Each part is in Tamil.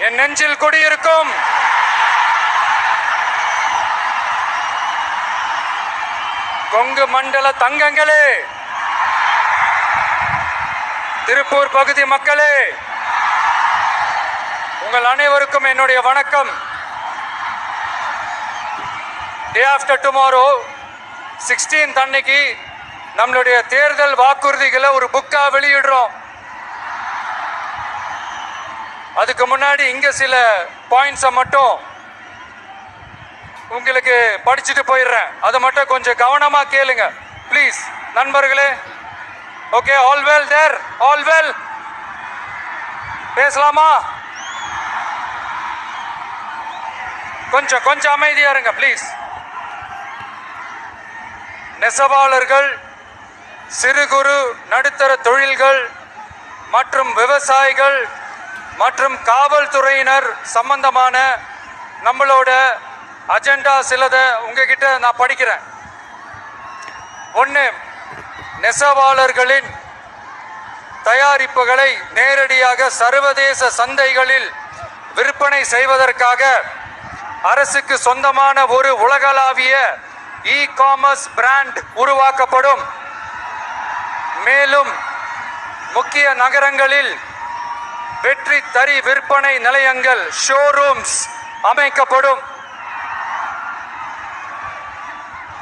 என் நெஞ்சில் குடியிருக்கும் கொங்கு மண்டல தங்கங்களே, திருப்பூர் பகுதி மக்களே, உங்கள் அனைவருக்கும் என்னுடைய வணக்கம். டே ஆஃப்டர் டுமாரோ 16th அன்னைக்கு நம்மளுடைய தேர்தல் வாக்குறுதிகளை ஒரு புக்கா வெளியிடுறோம். அதுக்கு முன்னாடி இங்க சில பாயிண்ட்ஸை மட்டும் உங்களுக்கு படிச்சுட்டு போயிடுறேன். அதை மட்டும் கொஞ்சம் கவனமா கேளுங்க ப்ளீஸ் நண்பர்களே. ஓகே, ஆல் வெல் தேர், ஆல் வெல். பேசலாமா? கொஞ்சம் அமைதியா இருங்க ப்ளீஸ். நெசவாளர்கள், சிறு குறு நடுத்தர தொழில்கள் மற்றும் விவசாயிகள் மற்றும் காவல்துறையினர் சம்பந்தமான நம்மளோட அஜெண்டா சிலதை உங்ககிட்ட நான் படிக்கிறேன். ஒன்று, நெசவாளர்களின் தயாரிப்புகளை நேரடியாக சர்வதேச சந்தைகளில் விற்பனை செய்வதற்காக அரசுக்கு சொந்தமான ஒரு உலகளாவிய இ-காமர்ஸ் பிராண்ட் உருவாக்கப்படும். மேலும் முக்கிய நகரங்களில் வெற்றி தறி விற்பனை நிலையங்கள், ஷோரூம்ஸ் அமைக்கப்படும்.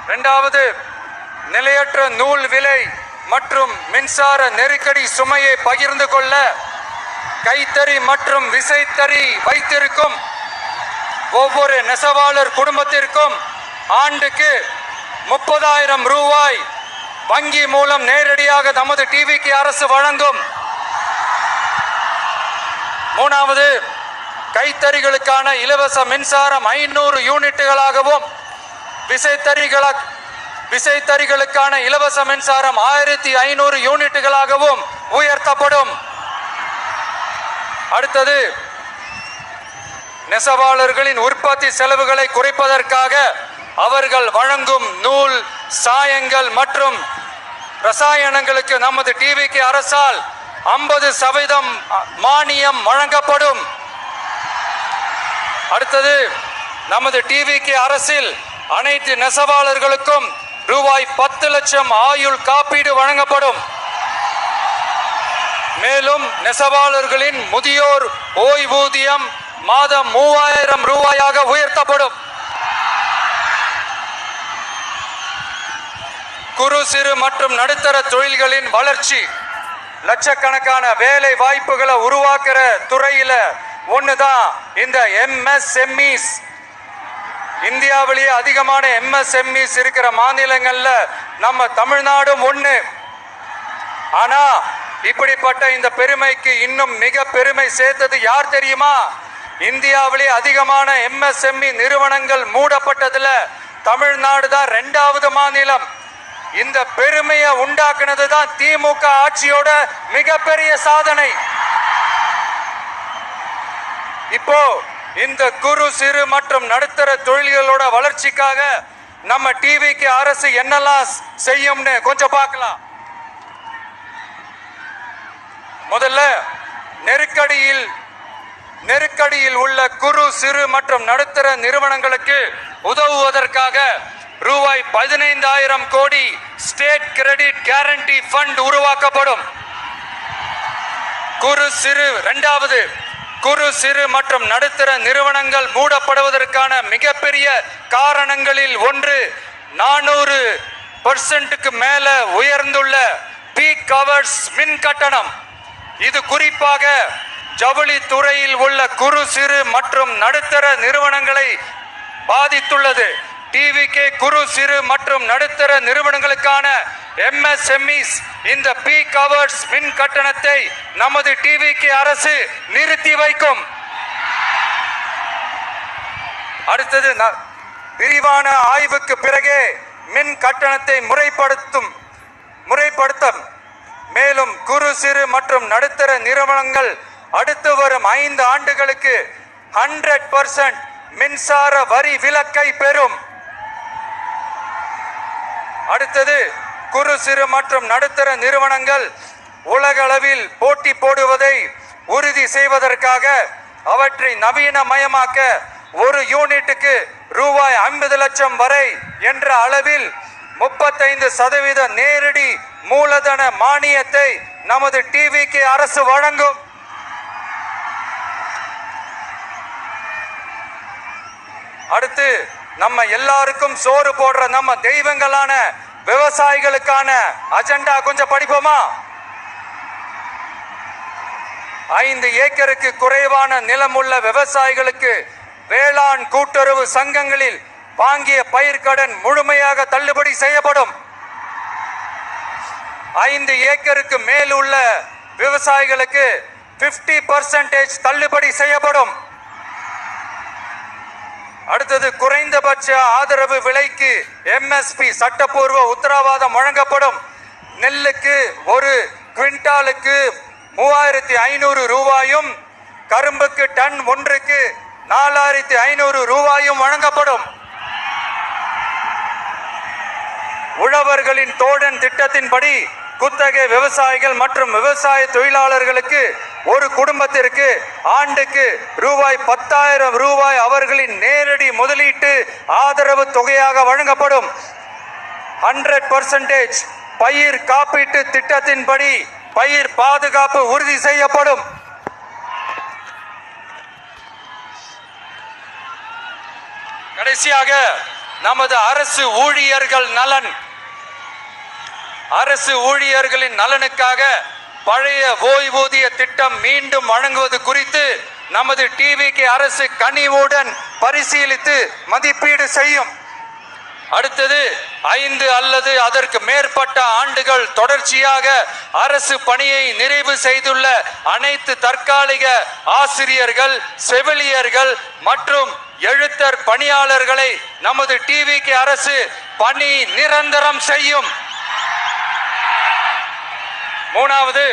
இரண்டாவது, நிலையற்ற நூல் விலை மற்றும் மின்சார நெருக்கடி சுமையை பகிர்ந்து கொள்ள கைத்தறி மற்றும் விசைத்தறி வைத்திருக்கும் ஒவ்வொரு நெசவாளர் குடும்பத்திற்கும் ஆண்டுக்கு 30,000 ரூபாய் வங்கி மூலம் நேரடியாக நமது டிவிக்கு அரசு வழங்கும். மூணாவது, கைத்தறிகளுக்கான இலவச மின்சாரம் 500 யூனிட்டுகளாகவும் விசைத்தறிகளுக்கான இலவச மின்சாரம் 1500 யூனிட்டுகளாகவும் உயர்த்தப்படும். அடுத்தது, நெசவாளர்களின் உற்பத்தி செலவுகளை குறைப்பதற்காக அவர்கள் வழங்கும் நூல், சாயங்கள் மற்றும் ரசாயனங்களுக்கு நமது டிவிக்கு அரசால் 50% மானியம் வழங்கப்படும். அடுத்தது, நமது டிவிக்கு அரசில் அனைத்து நெசவாளர்களுக்கும் ரூபாய் 10 லட்சம் ஆயுள் காப்பீடு வழங்கப்படும். மேலும் நெசவாளர்களின் முதியோர் ஓய்வூதியம் மாதம் 3000 ரூபாயாக உயர்த்தப்படும். குறு சிறு மற்றும் நடுத்தர தொழில்களின் வளர்ச்சி, லட்சக்கணக்கான வேலை வாய்ப்புகளை உருவாக்குற துறையில ஒண்ணுதான் இந்த MSMEs. இந்தியாவிலேயே அதிகமான MSMEs இருக்கிற மாநிலங்கள்ல நம்ம தமிழ்நாடும் ஒண்ணு. ஆனா இப்படிப்பட்ட இந்த பெருமைக்கு இன்னும் மிக பெருமை சேர்த்தது யார் தெரியுமா? இந்தியாவிலே அதிகமான MSME நிறுவனங்கள் மூடப்பட்டதுல தமிழ்நாடு தான் 2வது மாநிலம். இந்த பெருமையை உண்டாக்குனது தான் திமுக ஆட்சியோட மிகப்பெரிய சாதனை. இப்போ இந்த குறு சிறு மற்றும் நடுத்தர தொழில்களோட வளர்ச்சிக்காக நம்ம டிவிக்கு அரசு என்னெல்லாம் செய்யும்னு கொஞ்சம் பார்க்கலாம். முதல்ல, நெருக்கடியில் உள்ள குறு சிறு மற்றும் நடுத்தர நிறுவனங்களுக்கு உதவுவதற்காக ரூபாய் 15,000 கோடி ஸ்டேட் கிரெடிட் கேரண்டி ஃபண்ட் உருவாக்கப்படும். இரண்டாவது, குறு சிறு மற்றும் நடுத்தர நிறுவனங்கள் மூடப்படுவதற்கான மிகப்பெரிய காரணங்களில் ஒன்று 400% மேல உயர்ந்துள்ள பீக் ஹவர்ஸ் மின் கட்டணம். இது குறிப்பாக ஜவுளி துறையில் உள்ள குறு சிறு மற்றும் நடுத்தர நிறுவனங்களை பாதித்துள்ளது. டிவிக்கு குறு சிறு மற்றும் நடுத்தர நிறுவனங்களுக்கான MSMEs இந்த பீக் ஹவர்ஸ் மின் கட்டணத்தை நமது டிவிக்கு அரசு நிறுத்தி வைக்கும். அடுத்தது, விரிவான ஆய்வுக்கு பிறகே மின் கட்டணத்தை முறைப்படுத்தும். மேலும் குறு சிறு மற்றும் நடுத்தர நிறுவனங்கள் அடுத்து வரும் 5 ஆண்டுகளுக்கு 100% மின்சார வரி விலக்கை பெறும். அடுத்தது, குறு சிறு மற்றும் நடுத்தர நிறுவனங்கள் உலகளவில் போட்டி போடுவதை உறுதி செய்வதற்காக அவற்றை நவீனமயமாக்க ஒரு யூனிட்டுக்கு ரூபாய் 50 லட்சம் வரை என்ற அளவில் 35% நேரடி மூலதன மானியத்தை நமது டிவிகே அரசு வழங்கும். அடுத்து நம்ம எல்லாருக்கும் சோறு போடுற நம்ம தெய்வங்களான விவசாயிகளுக்கான அஜெண்டா கொஞ்சம் படிப்போமா? 5 ஏக்கருக்கு குறைவான நிலமுள்ள விவசாயிகளுக்கு வேளாண் கூட்டுறவு சங்கங்களில் வாங்கிய பயிர்க்கடன் முழுமையாக தள்ளுபடி செய்யப்படும். 5 ஏக்கருக்கு மேல் உள்ள விவசாயிகளுக்கு 50% தள்ளுபடி செய்யப்படும். அடுத்தது குறைந்தபட்ச ஆதரவு விலைக்கு எம்எஸ்பி சட்டப்பூர்வ உத்தரவாதம் வழங்கப்படும். நெல்லுக்கு ஒரு குவிண்டாலுக்கு 3500 ரூபாயும் கரும்புக்கு டன் ஒன்றுக்கு 4500 ரூபாயும் வழங்கப்படும். உழவர்களின் தோழன் திட்டத்தின்படி குத்தகை விவசாயிகள் மற்றும் விவசாய தொழிலாளர்களுக்கு ஒரு குடும்பத்திற்கு ஆண்டுக்கு ரூபாய் 10,000 ரூபாய் அவர்களின் நேரடி முதலீட்டு ஆதரவு தொகையாக வழங்கப்படும். 100% பயிர் காப்பீட்டு திட்டத்தின்படி பயிர் பாதுகாப்பு உறுதி செய்யப்படும். கடைசியாக நமது அரசு ஊழியர்களின் நலனுக்காக பழைய ஓய்வூதிய திட்டம் மீண்டும் வழங்குவது குறித்து நமது டிவிகே அரசு கனிவுடன் பரிசீலித்து மதிப்பீடு செய்யும். அடுத்தது 5 அல்லது அதற்கு மேற்பட்ட ஆண்டுகள் தொடர்ச்சியாக அரசு பணியை நிறைவு செய்துள்ள அனைத்து தற்காலிக ஆசிரியர்கள், செவிலியர்கள் மற்றும் எழுத்தர் பணியாளர்களை நமது டிவிகே அரசு பணி நிரந்தரம் செய்யும். 3வது,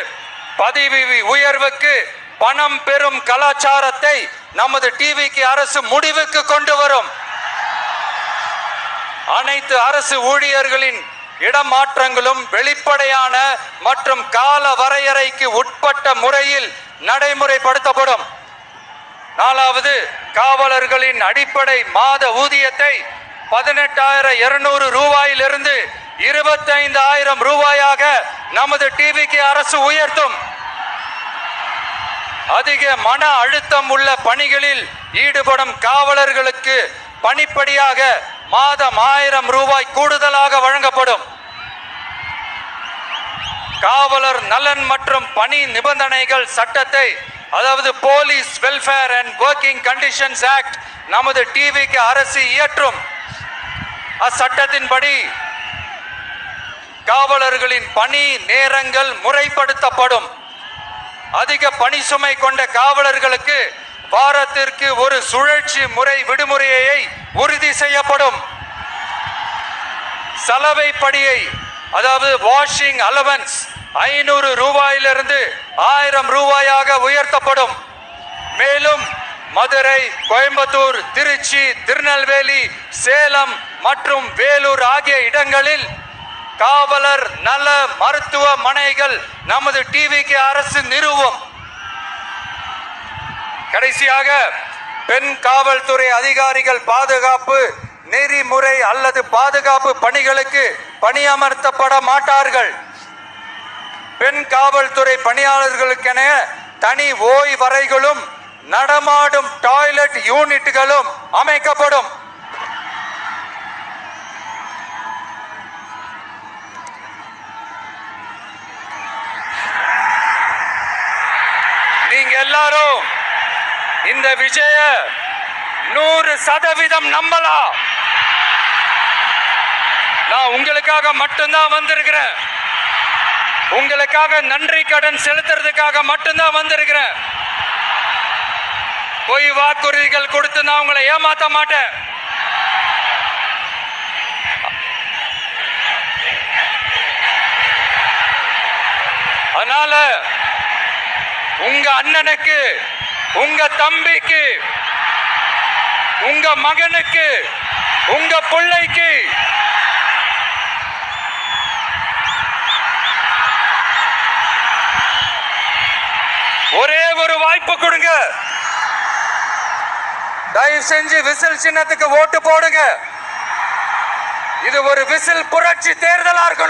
பதவி உயர்வுக்கு பணம் பெறும் கலாச்சாரத்தை நமது டிவிகே அரசு முடிவுக்கு கொண்டு வரும். அனைத்து அரசு ஊழியர்களின் இடமாற்றங்களும் வெளிப்படையான மற்றும் கால வரையறைக்கு உட்பட்ட முறையில் நடைமுறைப்படுத்தப்படும். 4வது, காவலர்களின் அடிப்படை மாத ஊதியத்தை 18,200 ரூபாயிலிருந்து 25,000 ரூபாயாக நமது டிவிகே அரசு உயர்த்தும். அதிக மன அழுத்தம் உள்ள பணிகளில் ஈடுபடும் காவலர்களுக்கு பணிப்படியாக மாதம் 1000 ரூபாய் கூடுதலாக வழங்கப்படும். காவலர் நலன் மற்றும் பணி நிபந்தனைகள் சட்டத்தை, அதாவது police welfare and working conditions act, நமது டிவிகே அரசு இயற்றும். அச்சட்டத்தின்படி காவலர்களின் பணி நேரங்கள் முறைப்படுத்தப்படும். அதிக பணி சுமை கொண்ட காவலர்களுக்கு வாரத்திற்கு ஒரு சுழற்சி முறை விடுமுறையை உறுதி செய்யப்படும். சலவை படியை, அதாவது வாஷிங் அலவன்ஸ் 500 ரூபாயிலிருந்து 1000 ரூபாயாக உயர்த்தப்படும். மேலும் மதுரை, கோயம்புத்தூர், திருச்சி, திருநெல்வேலி, சேலம் மற்றும் வேலூர் ஆகிய இடங்களில் காவலர் நல மருத்துவமனைகள் நமது டிவிகே அரசு நிறுவும். கடைசியாக, பெண் காவல்துறை அதிகாரிகள் பாதுகாப்பு நெறிமுறை அல்லது பாதுகாப்பு பணிகளுக்கு பணியமர்த்தப்பட மாட்டார்கள். பெண் காவல்துறை பணியாளர்களுக்கென தனி ஓய்வறைகளும் நடமாடும் டாய்லெட் யூனிட்டுகளும் அமைக்கப்படும். நீங்க எல்லாரும் இந்த விஜய 100% நம்பலாம். நான் உங்களுக்காக மட்டும்தான் வந்திருக்கிறேன். உங்களுக்காக நன்றி கடன் செலுத்துறதுக்காக மட்டும்தான் வந்திருக்கிறேன். பொய் வாக்குறுதிகள் கொடுத்து நான் உங்களை ஏமாத்த மாட்டேன். அதனால உங்க அண்ணனுக்கு, உங்க தம்பிக்கு, உங்க மகனுக்கு, உங்க பிள்ளைக்கு ஒரே ஒரு வாய்ப்பு கொடுங்க. தயவு செஞ்சு விசில் சின்னத்துக்கு ஓட்டு போடுங்க. இது ஒரு விசில் புரட்சி தேர்தலா இருக்கணும்.